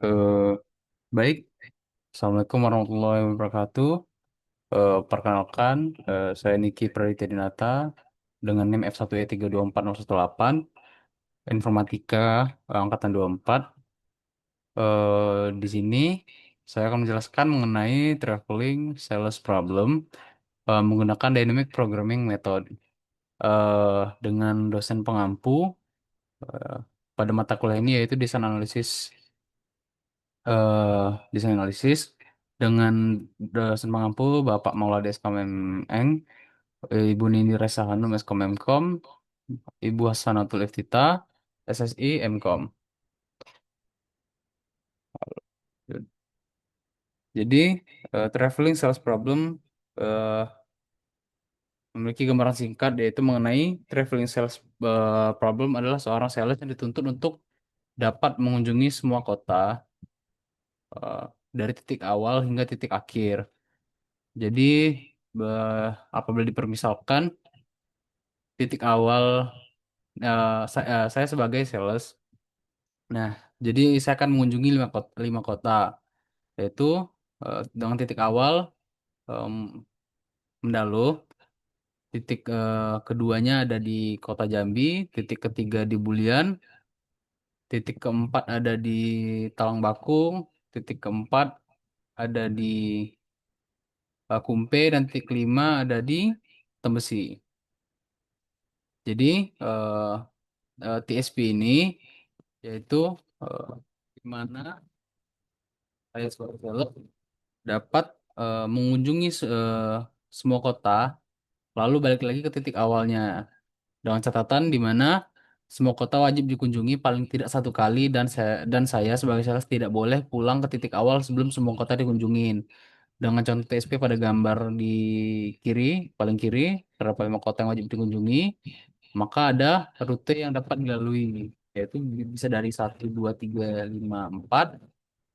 Eh, Baik, Assalamualaikum warahmatullahi wabarakatuh. Perkenalkan, saya Niki Praditya dengan NIM F1E324018, Informatika Angkatan 24. Di sini saya akan menjelaskan mengenai traveling sales problem menggunakan Dynamic Programming Method dengan dosen pengampu eh, pada mata kuliah ini yaitu eh desain analisis dengan dosen pengampu Bapak Maulade SKMM Eng, Ibu Nini Resa Hanum SKMM Ibu Hasanatul Iftita SSI MKOM. Jadi, traveling sales problem eh, memiliki gambaran singkat yaitu mengenai traveling sales problem adalah seorang sales yang dituntut untuk dapat mengunjungi semua kota eh, dari titik awal hingga titik akhir. Jadi, apabila dipermisalkan titik awal saya sebagai sales. Nah, jadi saya akan mengunjungi lima kota, yaitu dengan titik awal em, Mendalu, titik keduanya ada di kota Jambi, titik ketiga di Bulian, titik keempat ada di Talang Bakung, titik keempat ada di Kumpe, dan titik kelima ada di Tembesi. Jadi eh, TSP ini yaitu eh, di mana saya sebagai sales dapat mengunjungi semua kota, lalu balik lagi ke titik awalnya. Dengan catatan di mana semua kota wajib dikunjungi paling tidak satu kali dan saya sebagai sales tidak boleh pulang ke titik awal sebelum semua kota dikunjungin. Dengan contoh TSP pada gambar di kiri, paling kiri, terdapat lima kota yang wajib dikunjungi, maka ada rute yang dapat dilalui, yaitu bisa dari 1, 2, 3, 5, 4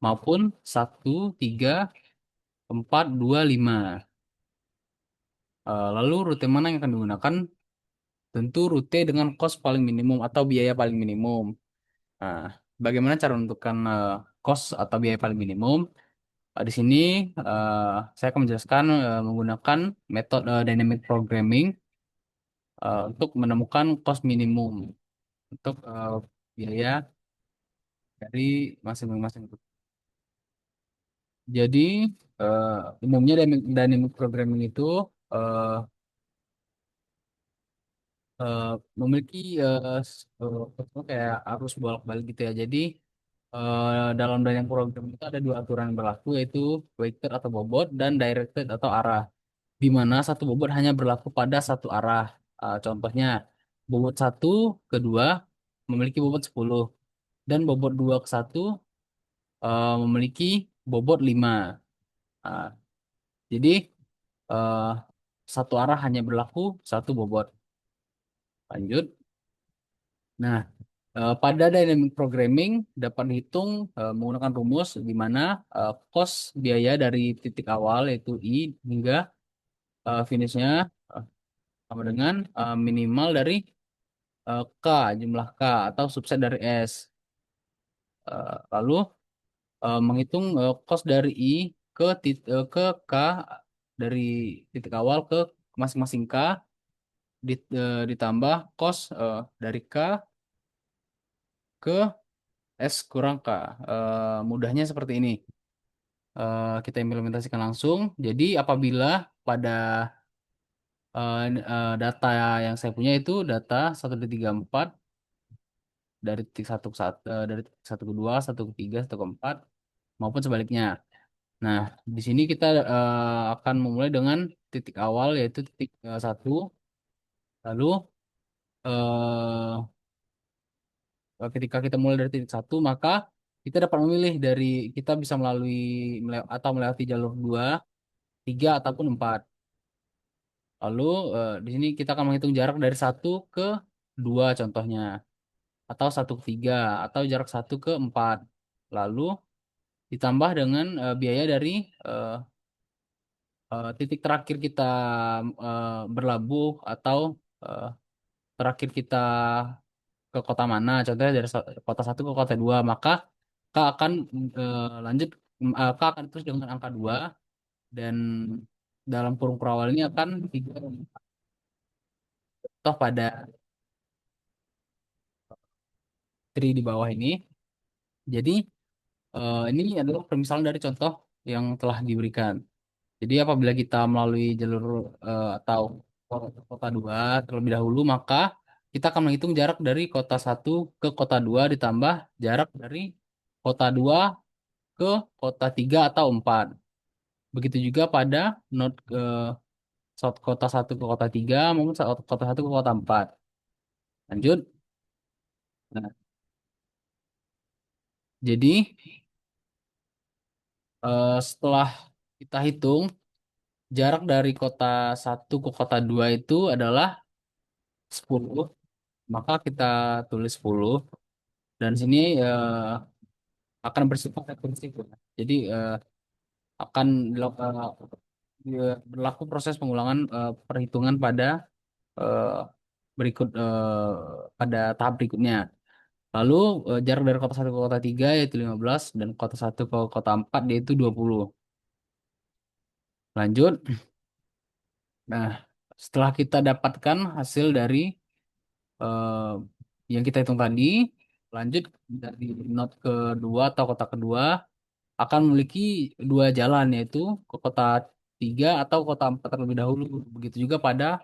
maupun 1, 3, 4, 2, 5. Lalu rute mana yang akan digunakan? Tentu rute dengan kos paling minimum atau biaya paling minimum. Nah, bagaimana cara menentukan kos atau biaya paling minimum? Di sini eh, saya akan menjelaskan menggunakan metode dynamic programming untuk menemukan kos minimum untuk biaya dari masing-masing. Jadi eh, umumnya dynamic programming itu eh, eh, memiliki kayak arus bolak-balik gitu ya. Jadi dalam dynamic program itu ada dua aturan yang berlaku yaitu weighted atau bobot dan directed atau arah. Di mana satu bobot hanya berlaku pada satu arah. Contohnya bobot satu ke 2 memiliki bobot 10 dan bobot 2 ke 1 memiliki bobot 5. Ah, jadi eh, satu arah hanya berlaku satu bobot. Lanjut. Nah, pada dynamic programming dapat dihitung menggunakan rumus di mana kos biaya dari titik awal yaitu I hingga finishnya eh, sama dengan minimal dari K, jumlah K atau subset dari S. Lalu menghitung kos dari I ke K dari titik awal ke masing-masing K ditambah kos dari K ke S kurang K. Mudahnya seperti ini. Kita implementasikan langsung. Jadi apabila pada data yang saya punya itu data 1, 2, 3, 4 dari titik satu ke satu, dari titik satu ke dua, satu ke tiga, satu ke empat, maupun sebaliknya. Nah, di sini kita akan memulai dengan titik awal yaitu titik satu. Lalu eh, ketika kita mulai dari titik satu, maka kita dapat memilih dari kita bisa atau melewati jalur dua, tiga ataupun empat. Lalu di sini kita akan menghitung jarak dari satu ke dua contohnya, atau satu ke tiga, atau jarak satu ke empat. Lalu ditambah dengan biaya dari eh, titik terakhir kita berlabuh atau eh, terakhir kita ke kota mana, contohnya dari kota satu ke kota dua, maka Kak akan lanjut, Kak akan terus dengan angka 2 dan dalam kurung perawal ini akan tiga toh pada tri di bawah ini. Jadi ini adalah permisalan dari contoh yang telah diberikan. Jadi apabila kita melalui jalur atau kota 2 terlebih dahulu, maka kita akan menghitung jarak dari kota satu ke kota 2 ditambah jarak dari kota 2 ke kota 3 atau 4. Begitu juga pada not kota satu ke kota 3 maupun kota satu ke kota 4. Lanjut. Nah, jadi setelah kita hitung jarak dari kota satu ke kota 2 itu adalah 10, maka kita tulis 10 dan sini akan bersifat rekursif ya. Jadi akan berlaku proses pengulangan perhitungan pada eh, berikut pada tahap berikutnya. Lalu jarak dari kota satu ke kota 3 yaitu 15 dan kota satu ke kota 4 yaitu 20. Lanjut. Nah, setelah kita dapatkan hasil dari eh, yang kita hitung tadi, lanjut dari not kedua atau kota kedua akan memiliki dua jalan yaitu ke kota 3 atau kota 4 terlebih dahulu. Begitu juga pada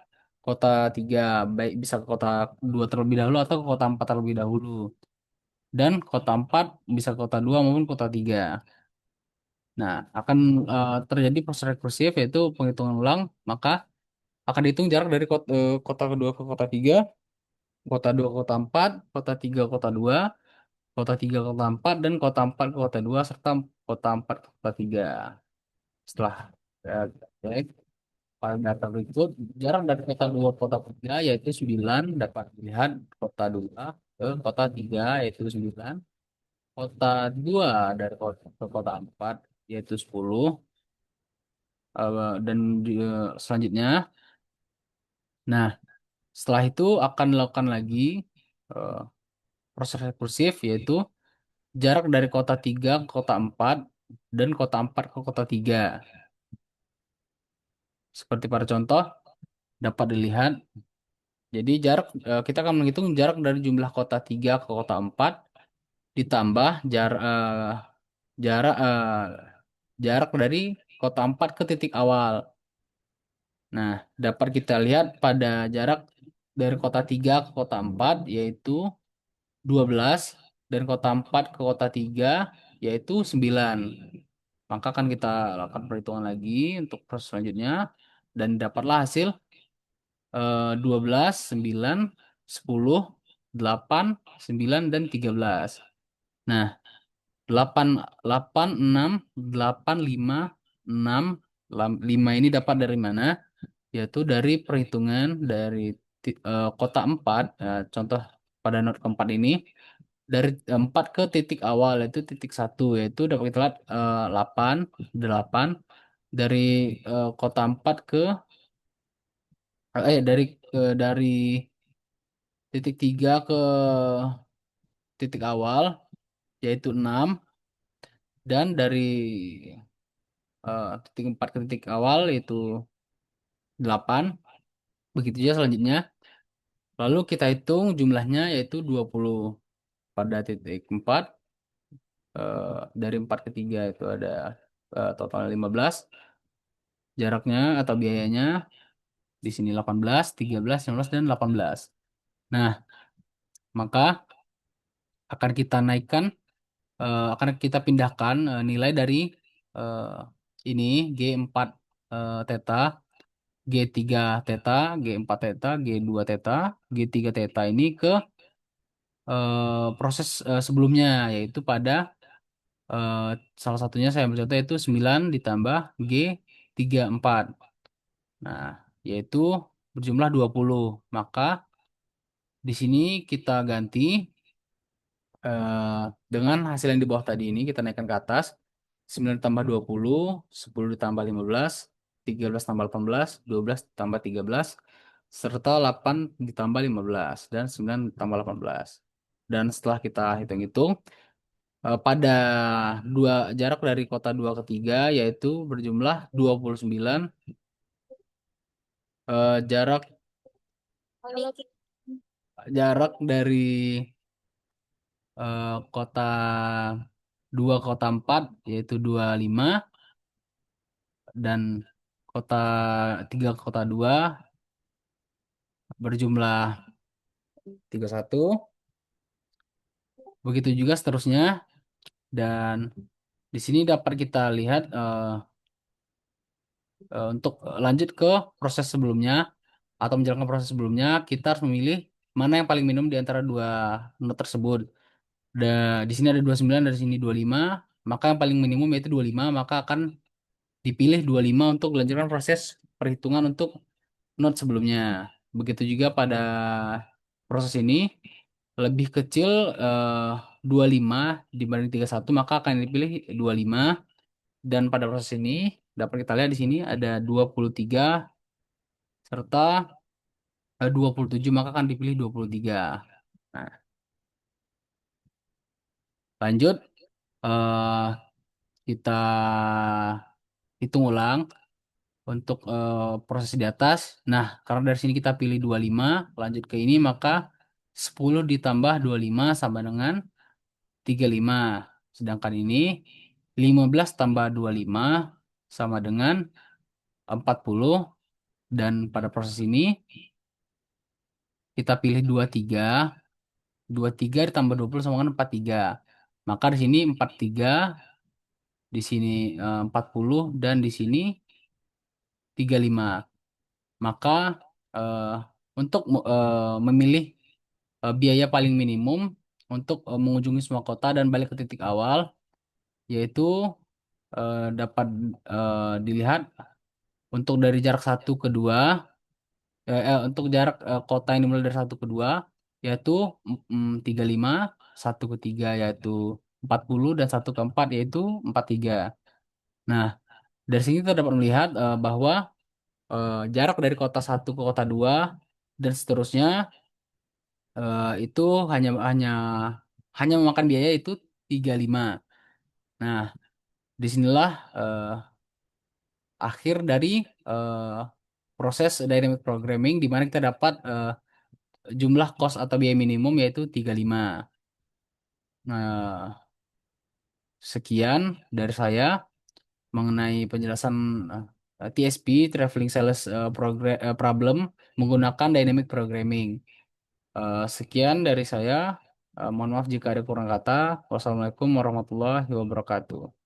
kota 3 baik bisa ke kota 2 terlebih dahulu atau ke kota 4 terlebih dahulu. Dan kota 4 bisa ke kota 2 maupun kota 3. Nah, akan terjadi proses rekursif yaitu penghitungan ulang, maka akan dihitung jarak dari kota kedua ke kota 3, kota 2 ke kota 4, kota 3 ke kota 2, kota 3 ke kota 4, dan kota 4 ke kota 2, serta kota 4 ke kota 3. Setelah kita cek pada data berikut, jarak dari kota 2 ke kota 3 yaitu 9 dapat dilihat kota 2 ke kota 3 yaitu 9, kota 2 dari kota ke kota 4 yaitu 10, dan selanjutnya. Nah, setelah itu akan dilakukan lagi eh, proses rekursif yaitu jarak dari kota 3 ke kota 4 dan kota 4 ke kota 3. Seperti pada contoh dapat dilihat. Jadi kita akan menghitung jarak dari jumlah kota 3 ke kota 4 ditambah jarak jarak dari kota 4 ke titik awal. Nah, dapat kita lihat pada jarak dari kota 3 ke kota 4 yaitu 12 dan kota 4 ke kota 3 yaitu 9. Maka akan kita lakukan perhitungan lagi untuk proses selanjutnya dan dapatlah hasil 12, 9, 10, 8, 9 dan 13. Nah, 8, 8, 6, 8, 5, 6, 5 ini dapat dari mana? Yaitu dari perhitungan dari kota 4, contoh pada not keempat ini, dari 4 ke titik awal, yaitu titik satu, yaitu dapat kita lihat 8, 8, dari kota 4 ke, dari titik 3 ke titik awal, yaitu 6, dan dari titik 4 ke titik awal, yaitu 8. Begitu saja selanjutnya. Lalu kita hitung jumlahnya yaitu 20 pada titik 4. Dari 4 ke 3 itu ada total 15. Jaraknya atau biayanya di sini 18, 13, 19, dan 18. Nah, maka akan kita naikkan, akan kita pindahkan nilai dari eh, ini G4 theta, G3 theta, G4 theta, G2 theta, G3 theta ini ke proses sebelumnya, yaitu pada eh, salah satunya saya ambil contoh yaitu 9 ditambah G34. Nah, yaitu berjumlah 20. Maka di sini kita ganti dengan hasil yang di bawah tadi ini kita naikkan ke atas. 9 tambah 20, 10 ditambah 15, 13 tambah 18, 12 tambah 13, serta 8 ditambah 15, dan 9 tambah 18. Dan setelah kita hitung-hitung, pada jarak dari kota 2 ke 3 yaitu berjumlah 29. Jarak jarak dari kota 2 ke kota 4 yaitu 25, dan kota 3 ke kota 2 berjumlah 31. Begitu juga seterusnya, dan di sini dapat kita lihat untuk lanjut ke proses sebelumnya atau menjalankan proses sebelumnya, kita harus memilih mana yang paling minimum di antara dua not tersebut. Di sini ada 29, dari sini 25, maka yang paling minimum yaitu 25, maka akan dipilih 25 untuk melanjutkan proses perhitungan untuk not sebelumnya. Begitu juga pada proses ini, lebih kecil eh, 25 dibanding 31, maka akan dipilih 25. Dan pada proses ini dapat kita lihat di sini ada 23 serta 27, maka akan dipilih 23. Nah, lanjut eh, kita hitung ulang untuk proses di atas. Nah, karena dari sini kita pilih 25, lanjut ke ini, maka 10 ditambah 25 sama dengan 35. Sedangkan ini 15 tambah 25 sama dengan 40. Dan pada proses ini kita pilih 23. 23 ditambah 20 sama dengan 43. Maka di sini 43, di sini 40, dan di sini 35. Maka eh, untuk memilih biaya paling minimum untuk mengunjungi semua kota dan balik ke titik awal, yaitu dapat dilihat untuk dari jarak satu ke dua, untuk jarak kota yang dimulai dari satu ke dua, yaitu 35, satu ke tiga yaitu 40, dan satu ke empat yaitu 43. Nah, dari sini kita dapat melihat bahwa jarak dari kota satu ke kota dua dan seterusnya itu hanya hanya hanya memakan biaya itu 35. Nah, disinilah akhir dari eh, proses dynamic programming di mana kita dapat jumlah cost atau biaya minimum yaitu 35. Nah, sekian dari saya mengenai penjelasan TSP, Traveling Sales Problem, menggunakan dynamic programming. Sekian dari saya. Mohon maaf jika ada kurang kata. Wassalamualaikum warahmatullahi wabarakatuh.